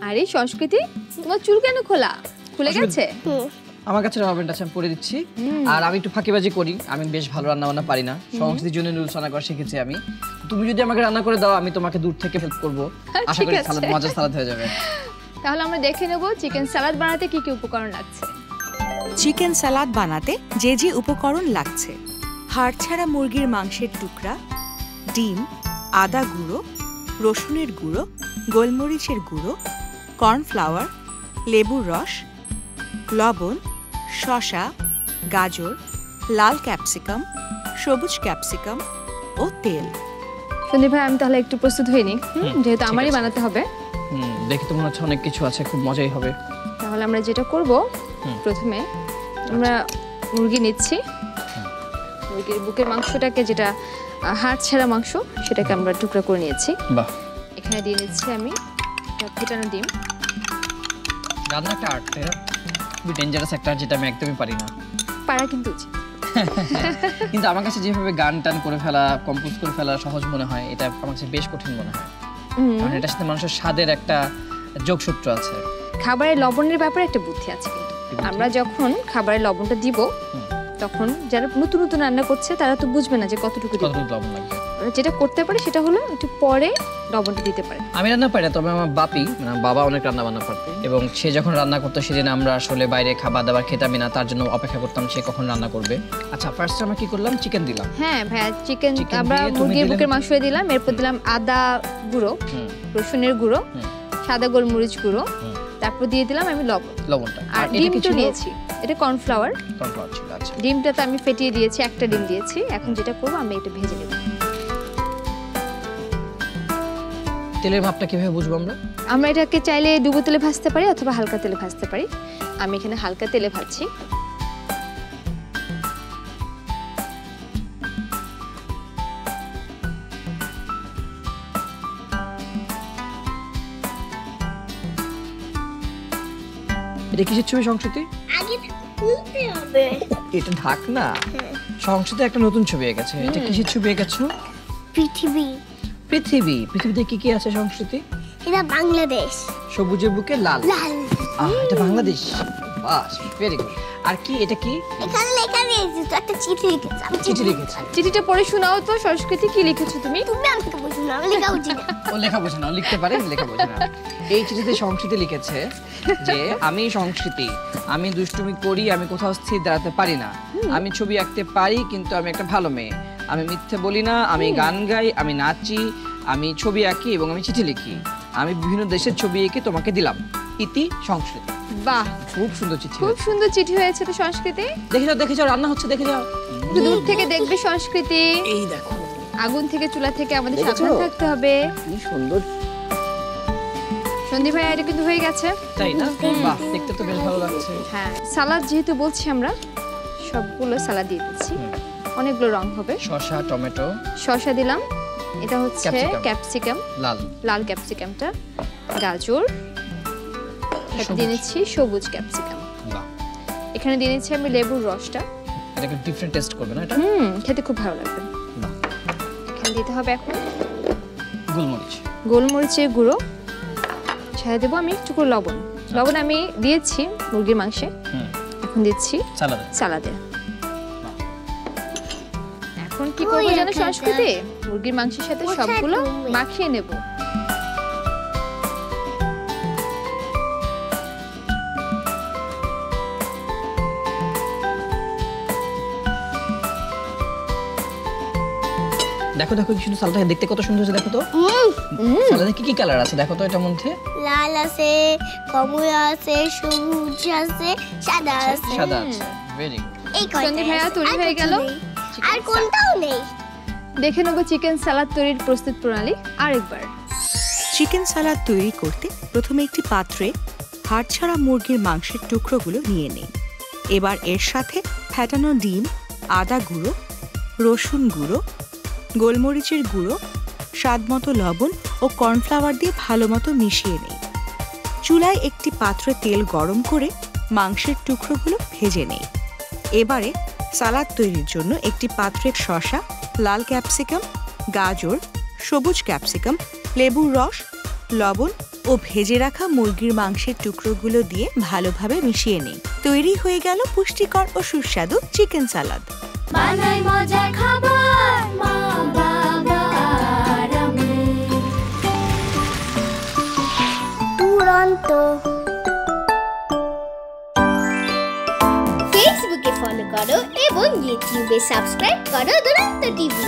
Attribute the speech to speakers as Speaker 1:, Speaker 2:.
Speaker 1: আরে সংস্কৃতি, তোমার চুল কেন খোলা? খুলে গেছে?
Speaker 2: আমার কাছে রাবার ব্যান্ড আছে, আমি পরে দিচ্ছি। আর আমি একটু ফাঁকিবাজি করি, আমি বেশ ভালো রান্না বান্না পারি না। সংস্কৃতির জন্য নুডলস রান্না করা শিখেছি আমি। তুমি যদি আমাকে রান্না করে দাও, আমি তোমাকে দূর থেকে হেল্প করব। আশা করি সালাদ মজার সালাদ হয়ে যাবে।
Speaker 1: তাহলে আমরা দেখে নেব চিকেন সালাদ বানাতে কি কি উপকরণ লাগছে।
Speaker 3: চিকেন সালাদ বানাতে যে যে উপকরণ লাগছে: হাড় ছাড়া মুরগির মাংসের টুকরা, ডিম, আদা গুঁড়ো, রসুনের গুঁড়ো, গোলমরিচের গুঁড়ো, কর্নফ্লাওয়ার, লেবুর রস, লবণ, শসা, গাজর, লাল ক্যাপসিকাম, সবুজ ক্যাপসিকাম ও তেল।
Speaker 1: সন্দীপ ভাই, আমি তাহলে একটু প্রস্তুত হয়ে নিই, যেহেতু আমারই বানাতে হবে।
Speaker 2: দেখি তো মনে হচ্ছে অনেক কিছু আছে, খুব মজাই হবে।
Speaker 1: তাহলে আমরা যেটা করব, প্রথমে আমরা মুরগি নিচ্ছি। মুরগির বুকের মাংসটাকে, যেটা হাড় ছাড়া মাংস, সেটাকে আমরা টুকরা করে নিয়েছি।
Speaker 2: বাহ।
Speaker 1: এখানে দিয়ে নিচ্ছি আমি ফেটানো ডিম।
Speaker 2: রান্নাটা আর্ট, খুবই ডেঞ্জারাস একটা, যেটা আমি একদমই পারি না।
Speaker 1: পারা কিন্তু উচিত।
Speaker 2: কিন্তু আমার কাছে যেভাবে গান টান করে ফেলা, কম্পোজ করে ফেলা সহজ মনে হয়, এটা আমার কাছে বেশ কঠিন মনে হয়। কারণ এটার সাথে মানুষের স্বাদের একটা যোগসূত্র আছে।
Speaker 1: খাবারের লবণের ব্যাপারে একটা বুদ্ধি আছে কিন্তু। আমরা যখন খাবারের লবণটা দিব, তখন যারা নতুন নতুন রান্না করছে তারা তো বুঝবে না যে কতটুকু
Speaker 2: লবণ লাগবে।
Speaker 1: যেটা করতে পারে সেটা হলো একটু পরে লবণটা দিতে পারে।
Speaker 2: আমি রান্না পারি না, তবে আমার বাবা অনেক রান্না বান্না পারত, এবং সে যখন রান্না করতো সেদিন আমরা আসলে বাইরে খাবার দাবার খেতামই না, তার জন্য অপেক্ষা করতাম সে কখন রান্না করবে। আচ্ছা, ফার্স্ট আমরা কি করলাম? চিকেন দিলাম।
Speaker 1: হ্যাঁ ভাইয়া, চিকেন আমরা মুরগির বুকের মাংস দিলাম, এরপর দিলাম আদা গুঁড়ো, রসুনের গুঁড়ো, সাদা গোলমরিচ গুঁড়ো, তারপর দিয়ে দিলাম আমি লবণটা। আর ডিমটা নিয়েছি, এটা কর্নফ্লাওয়ার
Speaker 2: ছিল। আচ্ছা,
Speaker 1: ডিমটা তো আমি ফেটিয়ে দিয়েছি, একটা ডিম দিয়েছি। এখন যেটা করবো, আমি এটা ভেজে নেব।
Speaker 2: তেলের ভাবটা কিভাবে বুঝবো আমরা?
Speaker 1: আমরা এটাকে চাইলে ডুবো তেলে ভাজতে পারি অথবা হালকা তেলে ভাজতে পারি। আমি এখানে হালকা তেলে ভাজছি।
Speaker 2: এটা কিসের ছবি সংস্কৃতি?
Speaker 4: আগে খুলতে হবে।
Speaker 2: এটা ঢাকনা। সংস্কৃতি একটা নতুন ছবি এঁকেছে। এটা কিসের ছবি এঁকেছো?
Speaker 4: পৃথিবী।
Speaker 2: পৃথিবীতে কি কি আছে সংস্কৃতি?
Speaker 4: এটা বাংলাদেশ।
Speaker 2: সবুজের বুকে লাল। এটা বাংলাদেশ। বাহ, ভেরি গুড। আর কি এটা কি?
Speaker 4: এখানে লেখা রয়েছে, তো একটা চিঠি লিখেছে। আমি
Speaker 2: চিঠি লিখেছি।
Speaker 1: চিঠিটা পড়ে শোনাও তো সংস্কৃতি, কি লিখেছো তুমি?
Speaker 4: তুমি আমাকে বুঝো না, আমি লেখা বুঝি না।
Speaker 2: ও লেখা বোঝে না, লিখতে পারে, লেখা বোঝে না। এই চিঠিতে সংস্কৃতি লিখেছে যে আমি সংস্কৃতি, আমি দুষ্টুমি করি, আমি কোথাও স্থির দাঁড়াতে পারি না, আমি ছবি আঁকতে পারি কিন্তু আমি একটা ভালো মেয়ে, আমি মিথ্যে বলি না, আমি গান গাই, আমি নাচি, আমি ছবি আঁকি এবং আমি চিঠি লিখি, আমি বিভিন্ন দেশের ছবি এঁকে তোমাকে দিলাম। ইতি সংস্কৃতি।
Speaker 1: বাহ,
Speaker 2: খুব সুন্দর চিঠি,
Speaker 1: খুব সুন্দর চিঠি হয়েছে তো সংস্কৃতি।
Speaker 2: দেখে যাও রান্না হচ্ছে, দেখে যাও।
Speaker 1: দূর থেকে দেখবে সংস্কৃতি।
Speaker 2: এই দেখো,
Speaker 1: আগুন থেকে চুলা থেকে আমাদের সাবধান থাকতে হবে।
Speaker 2: কি সুন্দর।
Speaker 1: সন্দীপ ভাই, এটা কিন্তু হয়ে গেছে,
Speaker 2: তাই না? বাহ, দেখতে তো বেশ ভালো লাগছে।
Speaker 1: হ্যাঁ, সালাদ যেহেতু বলছি আমরা, সবগুলো সালাদ দিয়ে দিচ্ছি। অনেকগুলো রং হবে।
Speaker 2: শসা, টমেটো,
Speaker 1: শসা দিলাম, এটা হচ্ছে ক্যাপসিকাম, লাল ক্যাপসিকামটা, গাজর, দিয়ে নিচ্ছি সবুজ ক্যাপসিকাম, এখানে দিয়ে নিচ্ছি আমি লেবুর রসটা।
Speaker 2: এটাকে ডিফারেন্ট টেস্ট করবে না এটা?
Speaker 1: খেতে খুব ভালো লাগবে। এখানে দিতে হবে এখন গোলমরিচের গুঁড়ো, ছেড়ে দেবো আমি একটু করে লবণ। লবণ আমি দিয়েছি মুরগির মাংসে, এখন দিচ্ছি সালাদে। এখন কি করবো জানো সংস্কৃতি? মুরগির মাংসের সাথে সবগুলো মাখিয়ে নেব।
Speaker 2: দেখো দেখো, কি সুন্দর সালাদটা দেখতে, কত সুন্দর হয়েছে দেখো তো। সালাদে কি কি কালার আছে দেখো তো, এটার মধ্যে
Speaker 4: লাল আছে, কমলা আছে, সবুজ আছে, সাদা আছে।
Speaker 2: Very good.
Speaker 4: এই
Speaker 1: সন্দীপ ভাইয়া তৈরি হয়ে গেল।
Speaker 4: আর কোনটাও নেই।
Speaker 1: দেখে নেব চিকেন সালাদ তৈরির প্রস্তুত প্রণালী আরেকবার।
Speaker 3: চিকেন সালাদ তৈরি করতে প্রথমে একটি পাত্রে হাড় ছাড়া মুরগির মাংসের টুকরোগুলো নিয়ে নিন। এবার এর সাথে ফেটানো ডিম, আদা গুঁড়ো, রসুন গুঁড়ো, গোলমরিচের গুঁড়ো, স্বাদমতো লবণ ও কর্নফ্লাওয়ার দিয়ে ভালোমতো মিশিয়ে নিন। চুলায় একটি পাত্রে তেল গরম করে মাংসের টুকরোগুলো ভেজে নেই। এবারে সালাদ তৈরির জন্য একটি পাত্রে শসা, লাল ক্যাপসিকাম, গাজর, সবুজ ক্যাপসিকাম, লেবুর রস, লবণ ও ভেজে রাখা মুরগির মাংসের টুকরোগুলো দিয়ে ভালোভাবে মিশিয়ে নিন। তৈরি হয়ে গেল পুষ্টিকর ও সুস্বাদু চিকেন সালাদ।
Speaker 5: বানাই মজার খাবার মা বাবা আর আমি।
Speaker 4: দুরন্ত। ফেসবুকে ফলো করো এবং ইউটিউবে সাবস্ক্রাইব করো দুরন্ত টিভি।